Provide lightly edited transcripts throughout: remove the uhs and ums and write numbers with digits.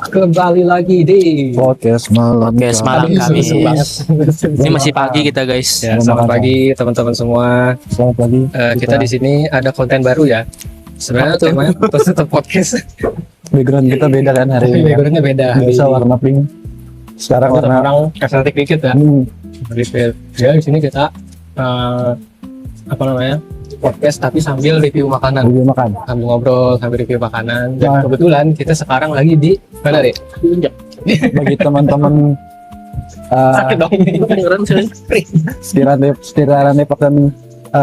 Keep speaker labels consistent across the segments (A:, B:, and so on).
A: kembali lagi di
B: podcast malam
A: kami.
C: Seru banget. Ini masih pagi kita guys.
A: Ya, selamat pagi teman-teman semua.
B: Selamat pagi.
A: Kita di sini ada konten baru ya. Sebenarnya temanya tetap podcast.
B: Background kita beda kan hari ini.
A: Backgroundnya beda.
B: Biasa warna pink. Sekarang warna
A: orang estetik dikit ya. Refill. Ya di sini kita apa namanya? Podcast tapi sambil review makanan.
B: Review makan.
A: Sambil ngobrol, sambil review makanan. Dan
B: Nah.
A: kebetulan kita sekarang lagi di mana deh?
B: Bagi teman-teman
A: Sakit dong. Beneran
B: sekitaran Depok dan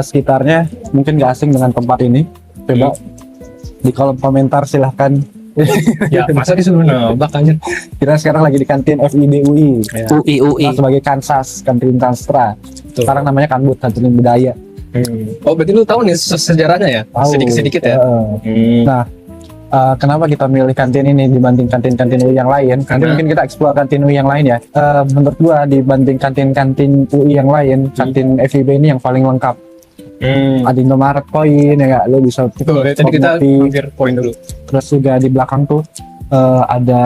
B: sekitarnya mungkin gak asing dengan tempat ini. Coba di kolom komentar silahkan.
A: Ya, masa disuruh nembak aja.
B: Kita sekarang lagi di kantin FIB UI.
A: Ya.
C: UI.
B: Nah, sebagai Kansas, kantin Kanstra.
A: Betul.
B: Sekarang namanya Kanbut, kantin budaya.
A: Oh, berarti lu tahu nih sejarahnya ya?
B: Tahu.
A: Sedikit-sedikit ya?
B: Nah, kenapa kita milih kantin ini dibanding kantin-kantin UI yang lain? Nanti
A: Karena-
B: mungkin kita eksplor kantin UI yang lain ya. Menurut gua dibanding kantin-kantin UI yang lain, kantin FIB ini yang paling lengkap. Ada Indomaret poin ya nggak? Lo bisa
A: Betul, tadi kita
B: kopi.
A: mampir poin dulu.
B: Terus juga di belakang tuh ada.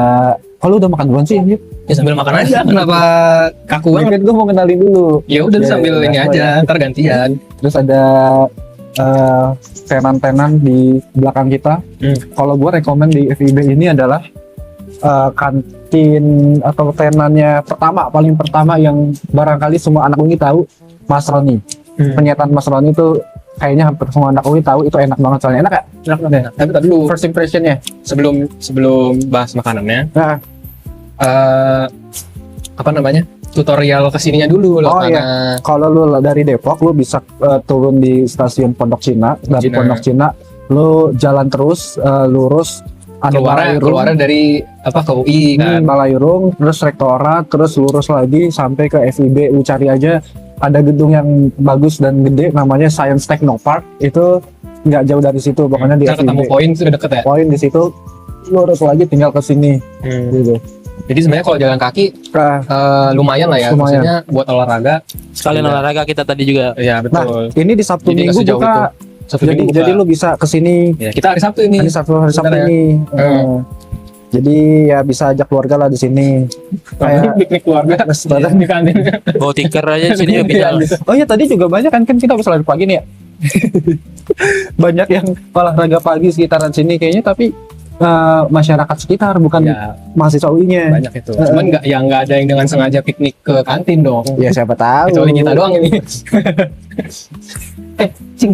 B: Kalau udah makan duluan sih, Yip?
A: Ya sambil makan aja, kenapa kaku banget?
B: Mungkin gua mau kenalin dulu.
A: Ya udah lu
B: Ya,
A: sambil
B: ya,
A: ini
B: ya.
A: aja, ntar gantian.
B: Terus ada tenan-tenan di belakang kita. Kalau gue rekomen di FIB ini adalah kantin atau tenannya paling pertama yang barangkali semua anak UI tahu, Mas Roni. Penyataan Mas Roni itu kayaknya hampir semua anak UI tahu, itu enak banget soalnya. Enak gak?
A: Enak banget. Tapi tadi dulu
B: First impressionnya.
A: sebelum bahas makanannya,
B: Nah,
A: apa namanya? Tutorial kesininya dulu loh,
B: Oh,
A: karena
B: kalau lu dari Depok, lu bisa turun di stasiun Pondok Cina. Dari
A: Cina.
B: Pondok Cina, lu jalan terus lurus. Ada
A: keluarnya dari apa ke UI kan.
B: Balairung, terus Rektorat, terus lurus lagi sampai ke FIB. Lu cari aja, ada gedung yang bagus dan gede namanya Science Techno Park. Itu nggak jauh dari situ, pokoknya di
A: Ntar ketemu
B: FIB.
A: poin sudah deket ya.
B: Poin di situ, lurus lagi tinggal ke sini gitu.
A: Jadi sebenarnya kalau jalan kaki lumayan lah ya,
B: Lumayan.
A: maksudnya buat olahraga.
C: Sekalian
A: Iya.
C: olahraga kita tadi juga.
A: Ya betul.
B: Ini di Sabtu
A: Jadi nggak
B: Minggu
A: sejauh
B: buka.
A: Sabtu
B: Jadi,
A: Minggu buka.
B: jadi lu bisa ke sini.
A: Ya, kita hari Sabtu ini.
B: Hari Sabtu
A: Sebentar ya.
B: ini.
A: Hmm.
B: Jadi ya bisa ajak keluarga lah di sini.
A: Kayak piknik keluarga
B: Restoran.
A: di kantin.
C: Bawa tiker aja di sini bisa.
B: Oh iya, tadi juga banyak kan kita bisa lari pagi nih ya. Banyak yang olahraga pagi sekitaran sini kayaknya, tapi masyarakat sekitar bukan
A: Ya,
B: mahasiswa UI-nya.
A: banyak itu. Cuman nggak ada yang dengan sengaja piknik ke kantin dong.
B: Ya siapa tahu.
A: Kecuali kita doang ini. Cing.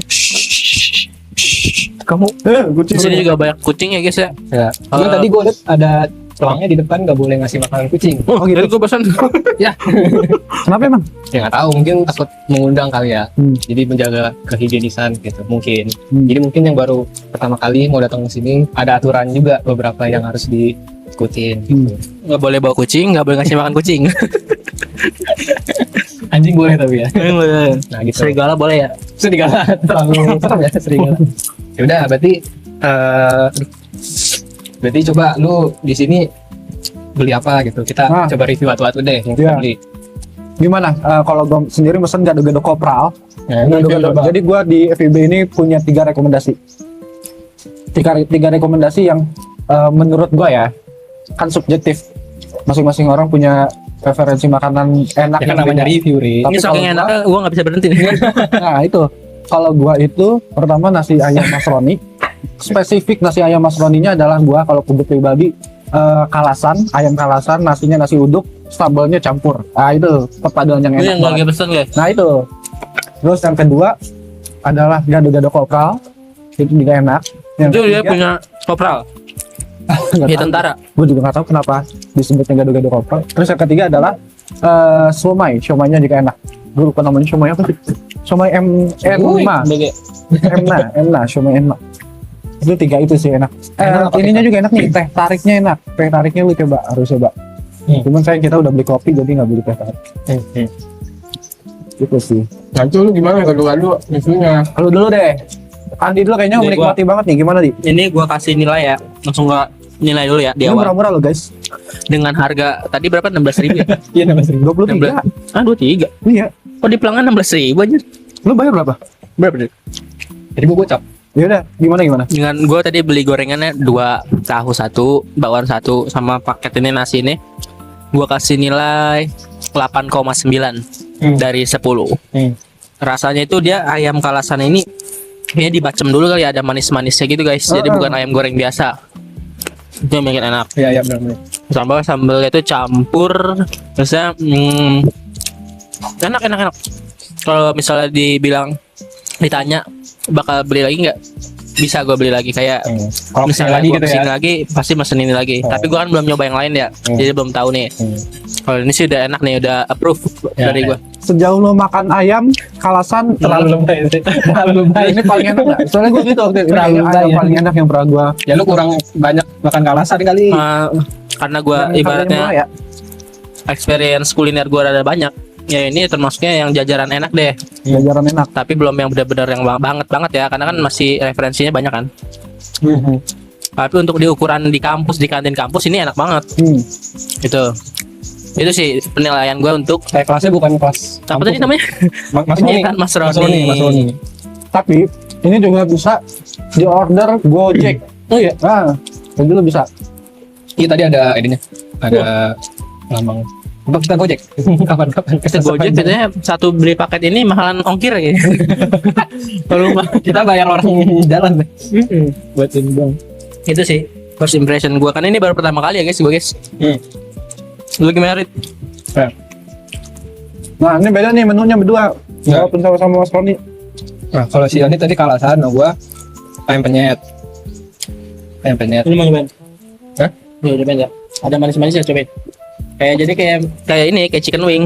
A: Kamu
C: Di sini juga banyak kucing ya guys ya.
A: ya. Cuman tadi gue liat ada pelangnya di depan nggak boleh ngasih makanan kucing.
B: Oh gitu.
C: Dari gue pesan.
A: Ya,
B: Kenapa emang?
A: ya nggak tahu, mungkin takut mengundang kali ya.
B: Hmm.
A: Jadi menjaga kehigienisan gitu mungkin.
B: Hmm.
A: Jadi mungkin yang baru pertama kali mau datang ke sini ada aturan juga beberapa yang harus diikutin gitu.
C: Nggak boleh bawa kucing, nggak boleh ngasih makan kucing.
A: Anjing boleh tapi ya. Nah gitu.
C: Serigala boleh ya.
A: Serigala terlalu serem ya serigala. Ya udah berarti berarti coba lu di sini beli apa gitu. Kita
B: Nah.
A: coba review atu-atu deh yang kita
B: Iya.
A: beli.
B: Gimana? Kalau gue sendiri mesen gado-gado kopral.
A: Ya,
B: Gado-gado. Jadi gue di FIB ini punya 3 rekomendasi. Tiga rekomendasi yang menurut gue ya, kan subjektif. Masing-masing orang punya preferensi makanan enak.
A: ya kan
B: yang
A: namanya
B: beda.
A: review Ri.
B: Tapi
C: Ini saking
B: kalau
C: enaknya gue nggak bisa berhenti nih.
B: Nah itu, kalau gua itu pertama nasi ayam Mas Roni. Spesifik nasi ayam Mas Roninya adalah gua kalau untuk pribadi kalasan, ayam kalasan, nasinya nasi uduk, sambelnya campur. Nah itu perpaduan yang
C: Ini
B: enak
C: yang lagi
B: banget.
C: pesan guys.
B: Nah itu. Terus yang kedua adalah gado-gado kopral. Itu juga enak.
C: Itu dia punya kopral. Dia tentara.
B: Gue juga nggak tahu kenapa disebutnya gado-gado kopral. Terus yang ketiga adalah siomay-nya juga enak. Gue lupa namanya siomay apa sih? Siomay Emma. Emna, siomay Emna. Itu 3 itu sih enak.
A: Enak apa
B: Ininya
A: kita?
B: juga enak nih, teh tariknya enak. Teh tariknya lu coba, harus coba. Cuman sayang kita udah beli kopi jadi nggak beli teh tarik. Gitu sih.
A: Nah itu lu gimana gado-gado reviewnya?
B: Kalau dulu deh. Andi dulu kayaknya
C: Dari
B: menikmati banget nih. Gimana di?
C: Ini gue kasih nilai ya. Langsung gua nilai dulu ya di
B: Ini
C: awal.
B: murah-murah loh guys.
C: Dengan harga tadi berapa? 16.000 ya?
A: Iya
B: 23.
C: 23.
B: Iya.
C: Oh di pelanggan 16.000 aja.
B: Lu bayar berapa?
C: Berapa deh?
A: Jadi gue gocap.
B: Ya udah, gimana?
C: Dengan gue tadi beli gorengannya 2, tahu 1, bakwan 1, sama paket ini nasi ini, gue kasih nilai 8,9 dari 10. Rasanya itu dia ayam kalasan ini kayaknya dibacem dulu kali, ada manis-manisnya gitu guys. Jadi bukan ayam goreng biasa. Itu yang bikin enak.
A: Iya benar.
C: Sambelnya itu campur, terusnya enak. Kalau misalnya ditanya bakal beli lagi nggak, bisa gue beli lagi, kayak
A: Kalau
C: misalnya
A: lagi
C: gue
A: gitu
C: kesini
A: ya.
C: lagi pasti mesen ini lagi. Tapi gue kan belum nyoba yang lain ya, jadi belum tahu nih. Kalau ini sih udah enak nih, udah approve
A: Ya,
C: dari gue.
B: Sejauh lo makan ayam kalasan
A: Terlalu lebay sih. Terlalu lebay.
B: ini paling enak nggak? Soalnya gue gitu waktu itu. Ini
A: Terlalu
B: ayam
A: banyak.
B: paling enak yang pernah gue.
A: Ya lu kurang banyak makan kalasan kali.
C: Karena gue ibaratnya
B: ya.
C: experience kuliner gue ada banyak. Ya ini termasuknya yang jajaran enak deh,
B: Jajaran enak.
C: tapi belum yang benar-benar yang banget ya, karena kan masih referensinya banyak kan. Tapi untuk di ukuran di kampus, di kantin kampus ini enak banget. Itu sih penilaian gue untuk
A: Kayak kelasnya bukan kelas
C: apa tadi namanya?
A: Mas
C: Ini
A: Roni.
C: kan Mas Roni.
A: Mas Roni.
B: Tapi ini juga bisa di order Gojek.
A: Oh iya.
B: Nah, itu lo bisa.
A: Iya tadi ada ininya. Ada lambang. Apa kita Gojek? Kapan-kapan
C: Kita Gojek biasanya satu beli paket ini mahalan ongkir ya. Kalau
A: kita bayar orang jalan deh. Buat ini dong.
C: itu sih first impression gue, karena ini baru pertama kali ya guys, Lu gimana Rit?
B: Nah, ini beda nih menunya berdua.
A: Ya.
B: Walaupun sama-sama Mas Roni.
A: Nah kalau si Yoni tadi kalasan, nah gua ayam penyet.
C: Lu mau cobain?
A: Hah?
C: Lu cobain ya? Ada manis-manis ya, cobain. Jadi kayak ini, kayak chicken wing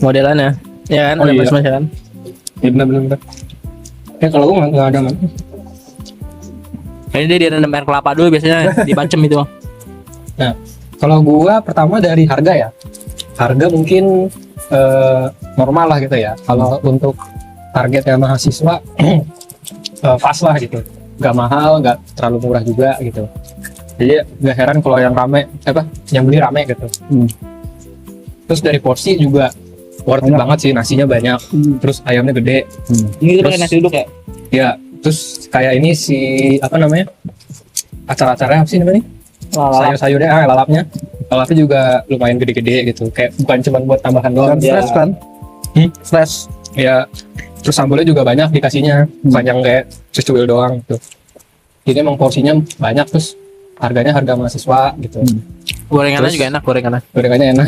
C: modelannya. Ya kan,
A: Oh,
C: ada
A: iya.
C: manis-manis kan.
A: Iya benar. Ya kalau gua nggak ada man.
C: Ini dia direndam air kelapa dulu biasanya, dibacem itu.
A: Nah kalau gua pertama dari harga ya. Harga mungkin normal lah gitu ya. Kalau untuk targetnya mahasiswa pas lah gitu. Nggak mahal, nggak terlalu murah juga gitu. Jadi nggak heran kalau yang yang beli rame gitu. Terus dari porsi juga worth it
B: Banyak.
A: banget sih, nasinya banyak. Terus ayamnya gede.
C: Ini kita
A: Terus-
C: pakai nasi uduk ya?
A: Ya, terus kayak ini si acara-acaranya apa sih namanya? Sayur-sayurnya, lalapnya juga lumayan gede-gede gitu. Kayak bukan cuma buat tambahan doang.
B: Dan fresh kan? Fresh.
A: Ya, terus sambalnya juga banyak dikasihnya, bukan yang kayak cucuil doang gitu. Jadi emang porsinya banyak, terus harganya harga mahasiswa gitu.
C: Gorengannya
A: Terus-
C: juga enak,
A: Gorengannya enak.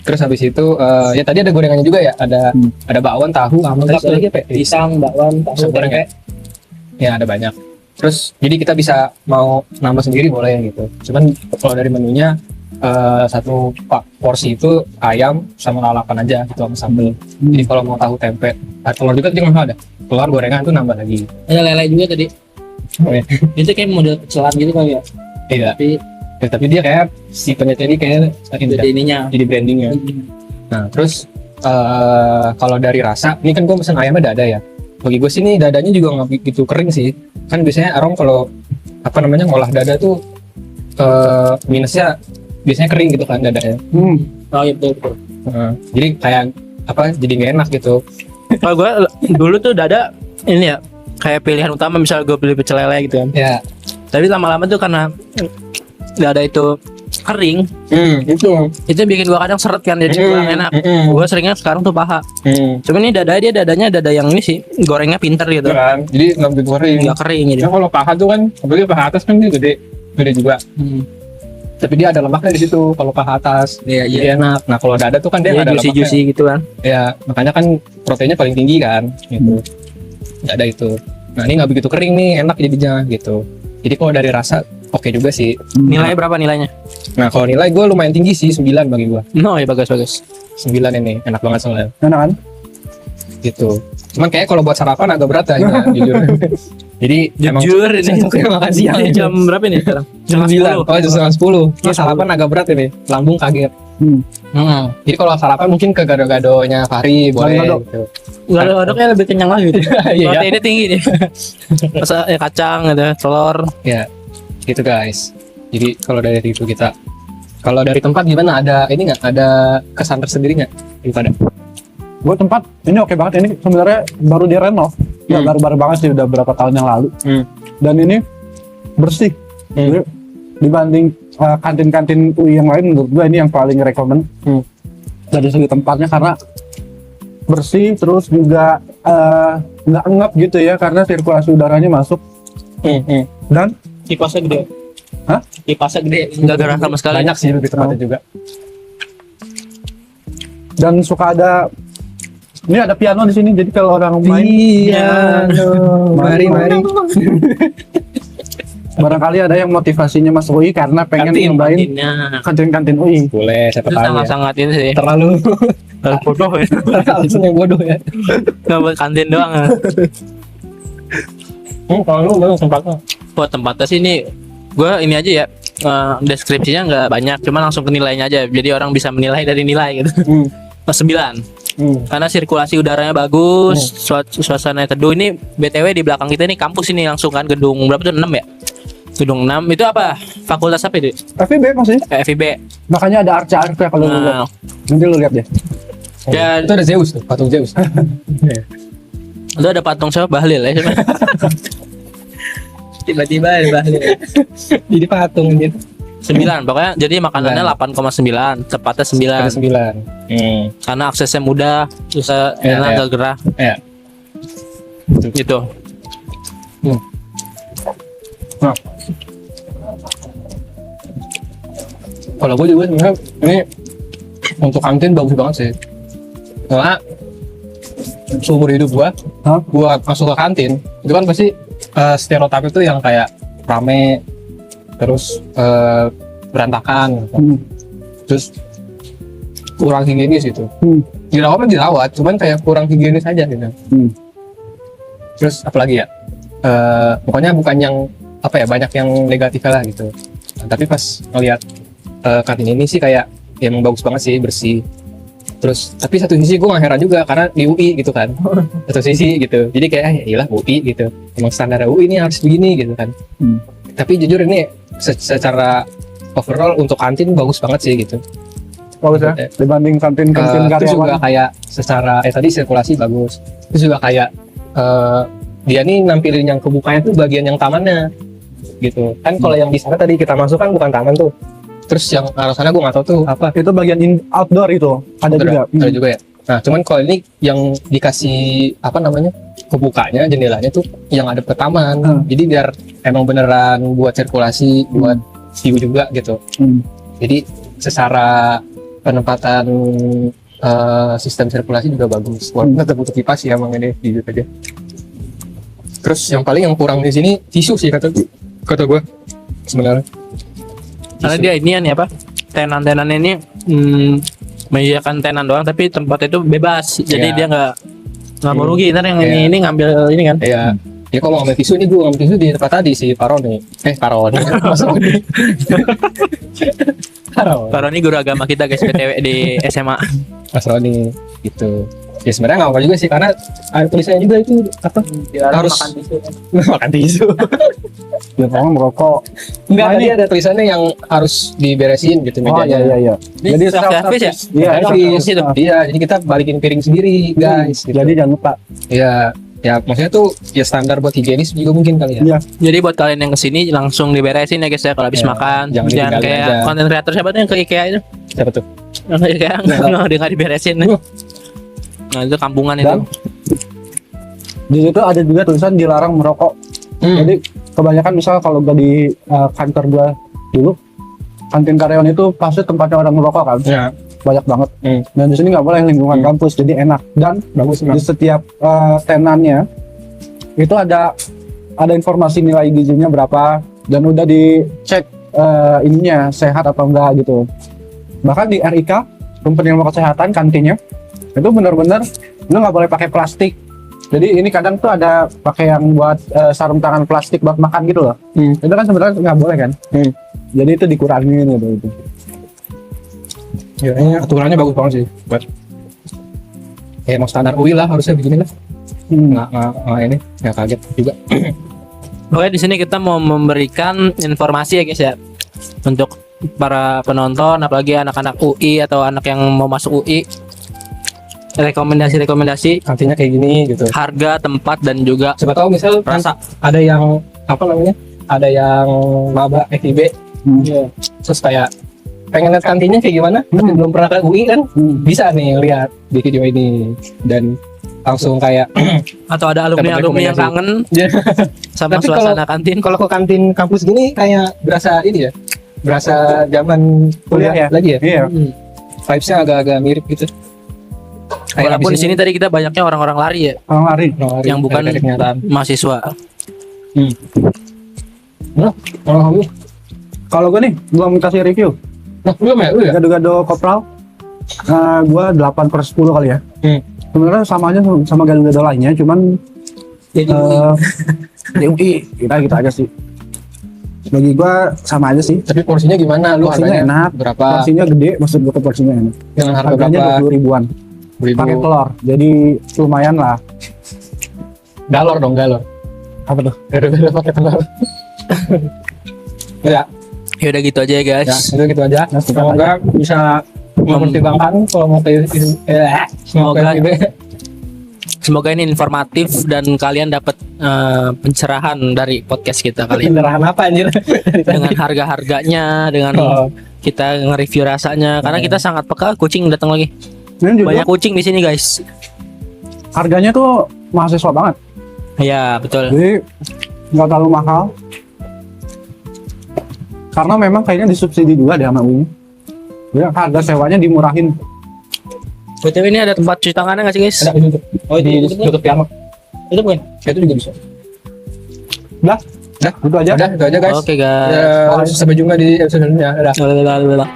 A: Terus habis itu ya tadi ada gorengannya juga ya, ada bakwan, tahu, sama apa lagi Pak?
C: Pisang, bakwan,
A: Pisang goreng ya? Ya ada banyak. Terus jadi kita bisa mau nambah sendiri boleh gitu. Cuman kalau dari menunya satu porsi itu ayam sama lalapan aja gitu sama sambel. Jadi kalau mau tahu tempe, telur juga tadi nggak ada. Telur gorengan tuh nambah lagi.
C: Ada lele juga tadi.
A: Oh, iya.
C: Itu kayak model pecelan gitu kali ya.
A: Iya.
C: Tapi
A: Tapi dia kayak si penyet ini kayak
C: jadi ininya.
A: jadi brandingnya. Nah terus kalau dari rasa, ini kan gue pesen ayamnya dada ya. Bagi gue sih ini dadanya juga nggak begitu kering sih. Kan biasanya orang kalau ngolah dada tuh minusnya biasanya kering gitu kan dadanya.
C: Oh iya betul.
A: Jadi kayak jadi nggak enak gitu.
C: Kalau gue dulu tuh dada ini ya, kayak pilihan utama, misal gue beli pecel lele gitu kan.
A: Ya.
C: Tapi lama-lama tuh karena dada itu kering,
A: Itu.
C: itu bikin gue kadang seret kan, jadi kurang enak. Gue seringnya sekarang tuh paha. Cuma ini dadanya dada yang ini sih, gorengnya pinter gitu,
A: Kan? Jadi nggak begitu kering.
C: nggak kering gitu.
A: Ya kalau paha tuh kan, apalagi paha atas kan dia gede juga. Tapi dia ada lemaknya di situ kalau paha atas.
C: Iya
A: Jadi enak. Nah kalau dada tuh kan dia nggak ada lemaknya.
C: juicy gitu kan.
A: Ya makanya kan proteinnya paling tinggi kan gitu. Nggak ada itu. Nah ini nggak begitu kering nih, enak jadinya gitu. Jadi kalau dari rasa oke juga sih.
C: Nilainya berapa nilainya?
A: Nah kalau nilai gue lumayan tinggi sih, 9 bagi gue.
C: No ya, bagus
A: 9 ini enak banget soalnya
B: Enak kan?
A: gitu. Cuman kayak kalau buat sarapan agak berat ya jujur. Jadi emang
C: Jujur ini
A: kayak makan siang.
C: ini jam berapa nih sekarang? Jam
A: 9.
C: 10.
A: Oh jam 10. Ini sarapan agak berat ini. Lambung kaget. Jadi kalau sarapan mungkin ke gado-gadonya Fahri boleh
B: Gado-gado.
A: gitu.
C: Gado-gadonya lebih kenyang lagi gitu.
A: Iya.
C: Proteinnya tinggi nih. Masa ya kacang gitu, telur.
A: Ya, gitu guys. Jadi kalau dari itu kita, kalau dari tempat gimana? Ada ini nggak? Ada kesan tersendiri nggak? Pada
B: Gue tempat ini oke banget, ini sebenarnya baru direnov. Ya baru-baru banget sih, udah berapa tahun yang lalu. Dan ini bersih. Jadi, dibanding kantin-kantin UI yang lain, menurut gue ini yang paling rekomend dari segi tempatnya, karena bersih, terus juga nggak ngap gitu ya, karena sirkulasi udaranya masuk. Dan
C: Kipasnya gede.
B: Hah?
C: Kipasnya gede. Nggak gerak sama sekali.
A: Banyak sih lebih tepatnya juga.
B: dan suka ada, ini ada piano di sini, jadi kalau orang main
A: Mari.
B: barangkali ada yang motivasinya masuk UI karena pengen nyobain kantin-kantin UI.
A: Boleh, siapa
C: Itu
A: tahu ya.
C: sangat-sangat ini sih.
A: Terlalu
C: Bodoh ya.
A: alasan yang bodoh ya.
C: Nggak buat kantin doang. Ya.
A: Kalau lu memang tempatnya.
C: Buat tempatnya sih ini, gue ini aja ya. Deskripsinya nggak banyak, cuma langsung ke nilainya aja. Jadi orang bisa menilai dari nilai gitu. 9. Karena sirkulasi udaranya bagus, suasana teduh. Ini BTW di belakang kita ini kampus ini langsung kan, gedung berapa tuh, 6 ya? Gedung 6 itu apa? Fakultas apa itu?
B: FIB maksudnya?
C: FIB.
B: Makanya ada arca-arca kalau lu lihat. Nanti lu lihat deh.
C: Ya,
A: Itu ada Zeus tuh, patung Zeus.
C: itu ada patung siapa? Bahlil ya siapa? Tiba-tiba ada Bahlil.
A: Jadi patung gitu.
C: 9 pokoknya, jadi makanannya 8,9, tepatnya 9.
A: Ada 9.
C: Karena aksesnya mudah, bisa
A: Ya,
C: enak,
A: ya.
C: gak gerah.
A: Ya.
C: Gitu.
A: Nah. Kalau gue juga sebenarnya ini untuk kantin bagus banget sih. Karena seumur hidup gua masuk ke kantin itu kan pasti stereotip itu yang kayak rame, terus berantakan, terus kurang higienis gitu. Dirawat, cuman kayak kurang higienis aja gitu. Terus apalagi ya? Pokoknya bukan yang apa ya, banyak yang negatif lah gitu. Nah, tapi pas ngeliat kantin ini sih kayak ya emang bagus banget sih, bersih. Terus tapi satu sisi gue gak heran juga karena di UI gitu kan. Satu sisi gitu. Jadi kayak ya iyalah UI gitu. Emang standar UI ini harus begini gitu kan. Tapi jujur ini secara overall untuk kantin bagus banget sih gitu.
B: Bagus ya, dibanding kantin-kantin
A: Terus
B: karyawan.
A: juga kayak secara tadi sirkulasi bagus. Terus juga kayak dia nih nampilin yang kebukanya tuh bagian yang tamannya gitu kan. Kalau yang di sana tadi kita masuk kan bukan taman tuh. Terus yang arah sana gue nggak tahu tuh apa.
B: Itu bagian outdoor itu ada juga.
A: Ada juga ya. Nah cuman kalau ini yang dikasih apa namanya, kebukanya jendelanya tuh yang ada ke taman. Jadi biar emang beneran buat sirkulasi, buat view juga gitu. Jadi secara penempatan sistem sirkulasi juga bagus. Walaupun tetap butuh kipas ya emang ini di aja. Terus yang paling yang kurang di sini tisu sih kata gue sebenarnya.
C: Karena dia ini apa? Tenan-tenan ini menyediakan tenan doang, tapi tempat itu bebas. Jadi
A: Iya.
C: dia nggak mau rugi. Ntar yang
A: Iya.
C: ini ngambil ini kan.
A: Iya. Ya kalau mau ngambil tisu ini gue ngambil tisu di tempat tadi si Paroni. Paroni.
C: Paroni guru agama kita guys, BTW di SMA.
A: Mas Roni gitu. Ya sebenarnya nggak apa juga sih karena ada tulisannya juga itu apa harus
C: makan tisu.
A: makan tisu.
B: Ya pokoknya merokok.
A: Enggak,
B: Nah,
A: tadi
B: ini-
A: ada tulisannya yang harus diberesin gitu
B: Oh
A: mejanya.
B: iya. Jadi
C: self service ya?
B: Iya,
A: Servis.
C: itu.
A: Iya, jadi kita balikin piring sendiri guys. Gitu.
B: Jadi jangan lupa.
A: Ya, ya maksudnya tuh ya standar buat higienis juga mungkin kali ya.
B: Iya.
C: Jadi buat kalian yang kesini langsung diberesin ya guys ya kalau habis
A: Ya,
C: makan.
A: jangan
C: Jangan
A: ditinggalin
C: kayak
A: aja.
C: konten creator siapa tuh yang ke IKEA itu?
A: Siapa tuh?
C: Yang ke IKEA nggak diberesin. Nah itu kampungan
B: Dan
C: itu.
B: di situ ada juga tulisan dilarang merokok. Jadi kebanyakan misal kalau gua di kantor gua dulu, kantin karyawan itu pasti tempatnya orang merokok kan,
A: Ya,
B: banyak banget. Dan di sini nggak boleh lingkungan kampus, jadi enak. Dan
A: bagus
B: di setiap tenannya itu ada informasi nilai gizinya berapa dan udah dicek ininya sehat atau enggak gitu. Bahkan di RIK, Rumah Ilmu Kesehatan, kantinnya itu benar-benar lu nggak boleh pakai plastik. Jadi ini kadang tuh ada pakai yang buat sarung tangan plastik buat makan gitu loh. Itu kan sebenarnya nggak boleh kan. Jadi itu dikurangin gitu itu.
A: Ya, ini aturannya bagus banget sih buat ya emang standar UI lah harusnya begini lah. Nggak ini nggak kaget juga.
C: Oke, di sini kita mau memberikan informasi ya guys ya untuk para penonton, apalagi anak-anak UI atau anak yang mau masuk UI. rekomendasi
A: kantinnya kayak gini gitu.
C: harga, tempat, dan juga
A: Siapa tahu misal kan
C: rasa.
A: ada yang apa namanya? Ada yang maba FIB,
B: Iya.
A: terus kayak pengen lihat kantinnya kayak gimana, tapi belum pernah ke UI kan, bisa nih lihat di video ini dan langsung kayak
C: Atau ada alumni-alumni yang
A: rekomendasi.
C: kangen
A: Ya.
C: sama
A: Tapi
C: suasana kantin.
A: kalau ke kantin kampus gini kayak berasa ini ya, berasa zaman kuliah
B: Kuliah ya?
A: lagi ya.
B: Iya.
A: Vibes-nya agak-agak mirip gitu. Kayak
C: Walaupun di
A: abis
C: sini
A: ini
C: tadi kita banyaknya orang-orang lari ya,
B: Orang lari.
C: yang bukan
A: dari kenyataan.
C: mahasiswa.
A: Nah, kalau kamu,
B: Kalau gue nih, belum kasih review.
A: nah belum ya, lu ya?
B: Gado-gado kopral. Gue 8/10 kali ya. Sebenarnya sama aja sama gado-gado lainnya, cuman
A: Jadi
B: di UI kita aja sih. Bagi gue sama aja sih.
A: tapi porsinya gimana? Lu
B: Porsinya
A: harganya
B: enak.
A: berapa?
B: Porsinya gede, maksud gue porsinya enak.
A: Dengan harga
B: Harganya
A: berapa?
B: 20 ribuan. Pakai telur, jadi lumayan lah.
A: Galor dong, galor.
B: Apa tuh?
A: Gara-gara pakai telur. Ya,
C: Ya udah gitu aja ya
A: ya,
C: guys.
A: itu gitu aja.
B: Ya, sekian
A: Semoga bisa mempertimbangkan kalau mau ke
C: Semoga.
A: FIB.
C: Semoga ini informatif dan kalian dapat pencerahan dari podcast kita kali ini.
A: Pencerahan apa anjir?
C: Dengan harga-harganya, dengan
A: Oh,
C: kita nge-review rasanya. Karena kita sangat peka, kucing datang lagi.
B: Ini juga
C: Banyak kucing di sini guys.
B: harganya tuh mahasiswa banget.
C: Ya betul.
B: Jadi nggak terlalu mahal. Karena memang kayaknya disubsidi juga deh sama UI. Jadi harga sewanya dimurahin.
C: BTW ini ada tempat cuci tangannya nggak sih guys?
A: ada itu. Oh, di tutup piano.
C: Itu bukan?
A: Itu juga bisa.
B: Udah, itu aja.
A: Udah, itu aja guys.
C: Oke guys.
A: Ya, sampai jumpa di episode selanjutnya. Dadah.
C: Lalalala.